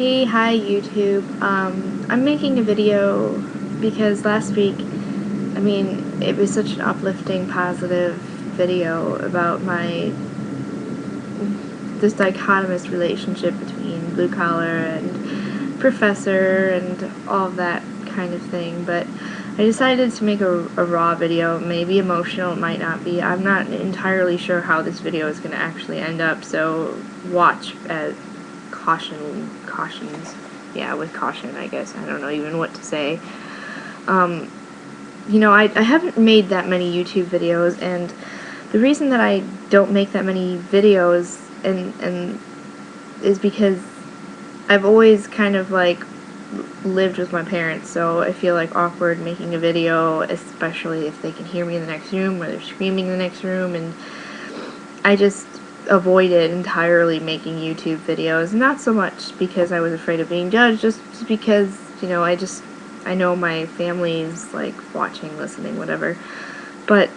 Hi YouTube. I'm making a video because last week, it was such an uplifting, positive video about this dichotomous relationship between blue collar and professor and all of that kind of thing, but I decided to make a raw video. Maybe emotional, it might not be. I'm not entirely sure how this video is going to actually end up, so watch as cautions. Yeah, with caution, I guess. I don't know even what to say. I haven't made that many YouTube videos, and the reason that I don't make that many videos and is because I've always kind of lived with my parents, so I feel awkward making a video, especially if they can hear me in the next room or they're screaming in the next room, and I just avoided entirely making YouTube videos. Not so much because I was afraid of being judged, just because, I know my family's watching, listening, whatever. But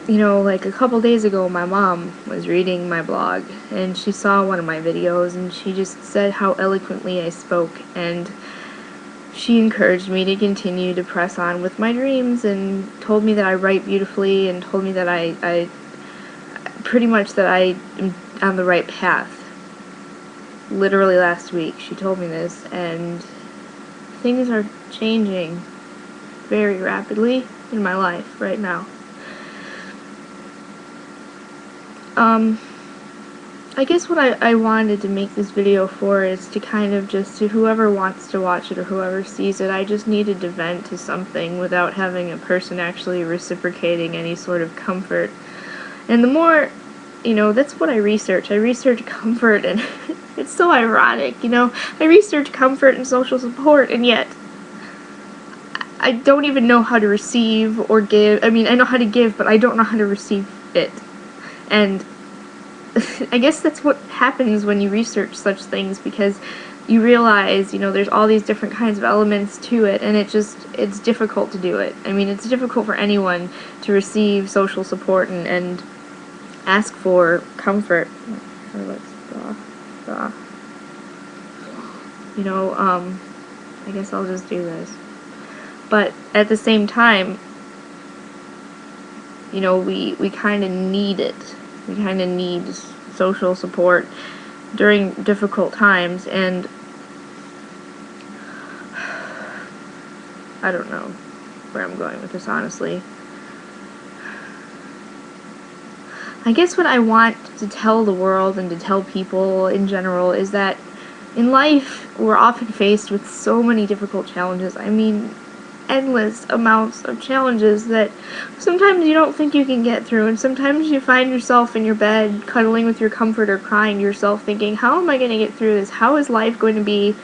a couple days ago, my mom was reading my blog, and she saw one of my videos, and she just said how eloquently I spoke, and she encouraged me to continue to press on with my dreams, and told me that I write beautifully, and told me that I pretty much that I am on the right path. Literally last week, she told me this, and things are changing very rapidly in my life right now. I guess what I wanted to make this video for is to kind of just, to whoever wants to watch it or whoever sees it, I just needed to vent to something without having a person actually reciprocating any sort of comfort. And the more, that's what I research. I research comfort, and it's so ironic, I research comfort and social support, and yet I don't even know how to receive or give. I know how to give, but I don't know how to receive it. And I guess that's what happens when you research such things, because you realize, there's all these different kinds of elements to it, and it's difficult to do it. It's difficult for anyone to receive social support and ask for comfort. I guess I'll just do this. But at the same time, we kind of need it. We kind of need social support during difficult times, and I don't know where I'm going with this, honestly. I guess what I want to tell the world and to tell people in general is that in life, we're often faced with so many difficult challenges. Endless amounts of challenges that sometimes you don't think you can get through, and sometimes you find yourself in your bed cuddling with your comforter, crying to yourself, thinking, how am I going to get through this? How is life going to be,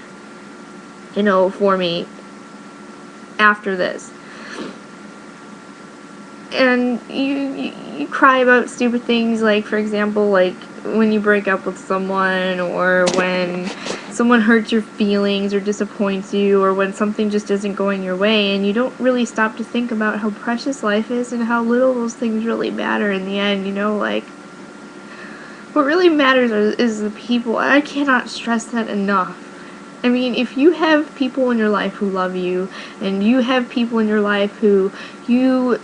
for me after this? And you cry about stupid things, like, for example, when you break up with someone, or when someone hurts your feelings or disappoints you, or when something just isn't going your way, and you don't really stop to think about how precious life is and how little those things really matter in the end. What really matters is the people. I cannot stress that enough. If you have people in your life who love you, and you have people in your life who you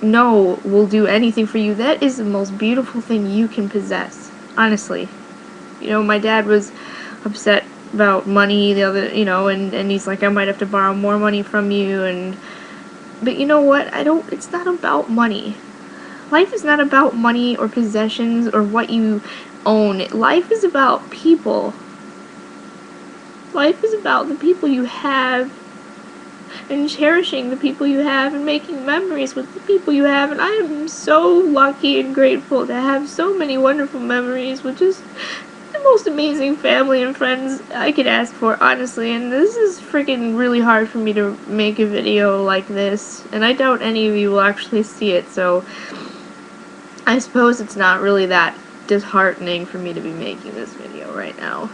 know will do anything for you, that is the most beautiful thing you can possess, honestly. My dad was upset about money the other, and he's like, I might have to borrow more money from you, but you know what, it's not about money. Life is not about money or possessions or what you own. Life is about people. Life is about the people you have, and cherishing the people you have, and making memories with the people you have. And I am so lucky and grateful to have so many wonderful memories with just the most amazing family and friends I could ask for, honestly. And this is freaking really hard for me to make a video like this, and I doubt any of you will actually see it, so I suppose it's not really that disheartening for me to be making this video right now.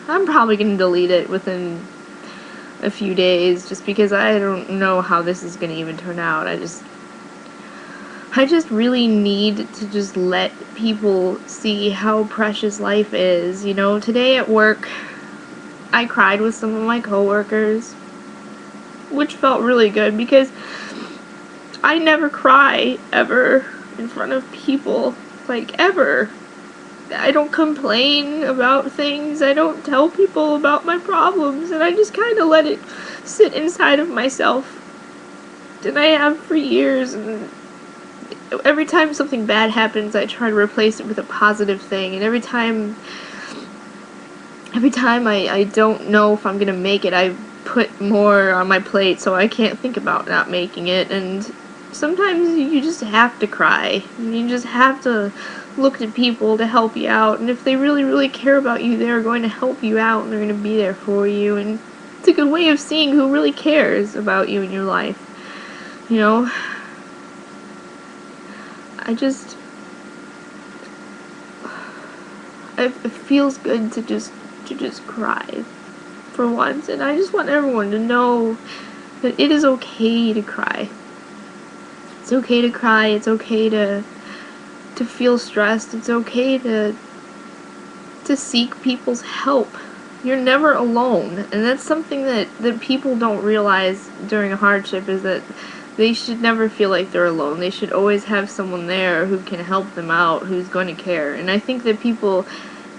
I'm probably going to delete it within a few days, just because I don't know how this is going to even turn out. I just really need to just let people see how precious life is. Today at work, I cried with some of my coworkers, which felt really good because I never cry ever in front of people, like ever. I don't complain about things. I don't tell people about my problems, and I just kind of let it sit inside of myself. And I have for years, and every time something bad happens, I try to replace it with a positive thing, and every time I don't know if I'm gonna make it, I put more on my plate so I can't think about not making it. And sometimes you just have to cry. You just have to look to people to help you out, and if they really, really care about you, they're going to help you out, and they're going to be there for you. And it's a good way of seeing who really cares about you in your life. You know, it feels good to just cry for once, and I just want everyone to know that it is okay to cry. It's okay to cry. It's okay to feel stressed. It's okay to seek people's help. You're never alone, and that's something that people don't realize during a hardship, is that they should never feel like they're alone. They should always have someone there who can help them out, who's going to care. And I think that people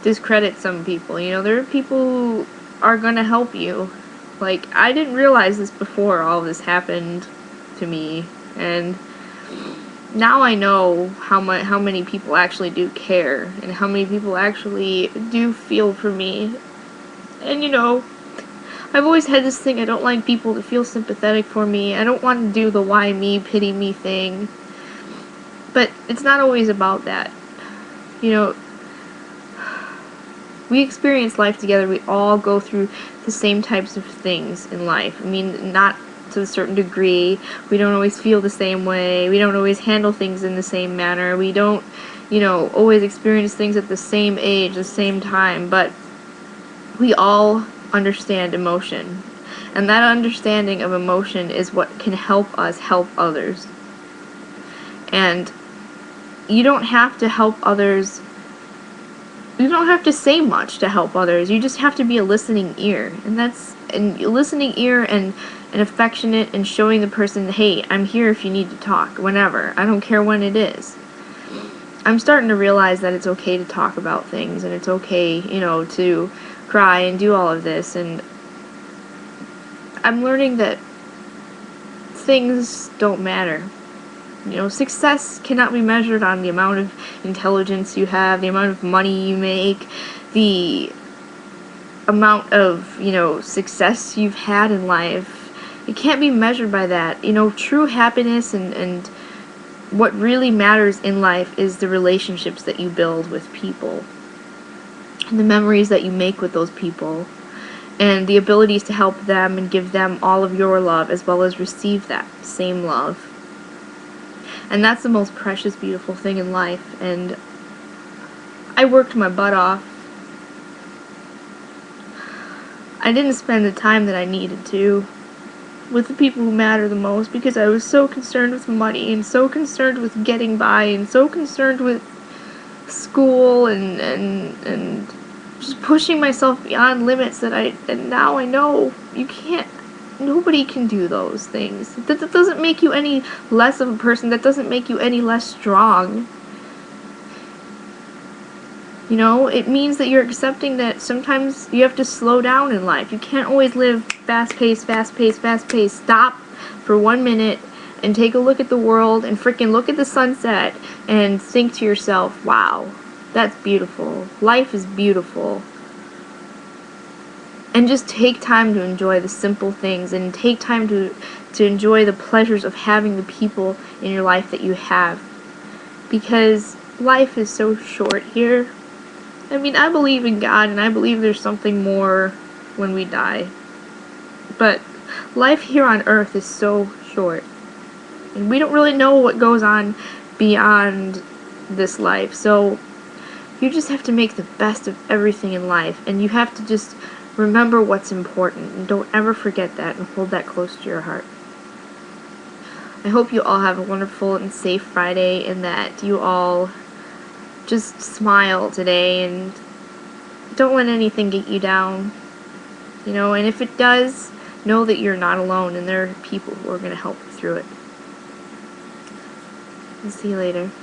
discredit some people. You know, there are people who are going to help you. Like, I didn't realize this before all this happened to me, and now I know how many people actually do care, and how many people actually do feel for me. And you know, I've always had this thing, I don't like people to feel sympathetic for me. I don't want to do the why me, pity me thing. But it's not always about that. You know, we experience life together. We all go through the same types of things in life. I mean, not to a certain degree. We don't always feel the same way. We don't always handle things in the same manner. We don't, you know, always experience things at the same age, the same time. But we all understand emotion. And that understanding of emotion is what can help us help others. And you don't have to help others. You don't have to say much to help others. You just have to be a listening ear. And a listening ear and affectionate, and showing the person, hey, I'm here if you need to talk, whenever. I don't care when it is. I'm starting to realize that it's okay to talk about things, and it's okay, you know, to cry and do all of this. And I'm learning that things don't matter. You know, success cannot be measured on the amount of intelligence you have, the amount of money you make, the amount of, you know, success you've had in life. It can't be measured by that. You know, true happiness and what really matters in life is the relationships that you build with people, and the memories that you make with those people, and the abilities to help them and give them all of your love, as well as receive that same love. And that's the most precious, beautiful thing in life. And I worked my butt off. I didn't spend the time that I needed to with the people who matter the most, because I was so concerned with money, and so concerned with getting by, and so concerned with school, and just pushing myself beyond limits and now I know you can't. Nobody can do those things. That doesn't make you any less of a person. That doesn't make you any less strong. You know, it means that you're accepting that sometimes you have to slow down in life. You can't always live fast-paced, fast-paced, fast-paced. Stop for 1 minute and take a look at the world and freaking look at the sunset and think to yourself, wow, that's beautiful. Life is beautiful. And just take time to enjoy the simple things, and take time to enjoy the pleasures of having the people in your life that you have. Because life is so short here. I mean, I believe in God, and I believe there's something more when we die. But life here on earth is so short. And we don't really know what goes on beyond this life. So you just have to make the best of everything in life. And you have to just remember what's important, and don't ever forget that, and hold that close to your heart. I hope you all have a wonderful and safe Friday, and that you all just smile today, and don't let anything get you down. You know, and if it does, know that you're not alone and there are people who are going to help you through it. I'll see you later.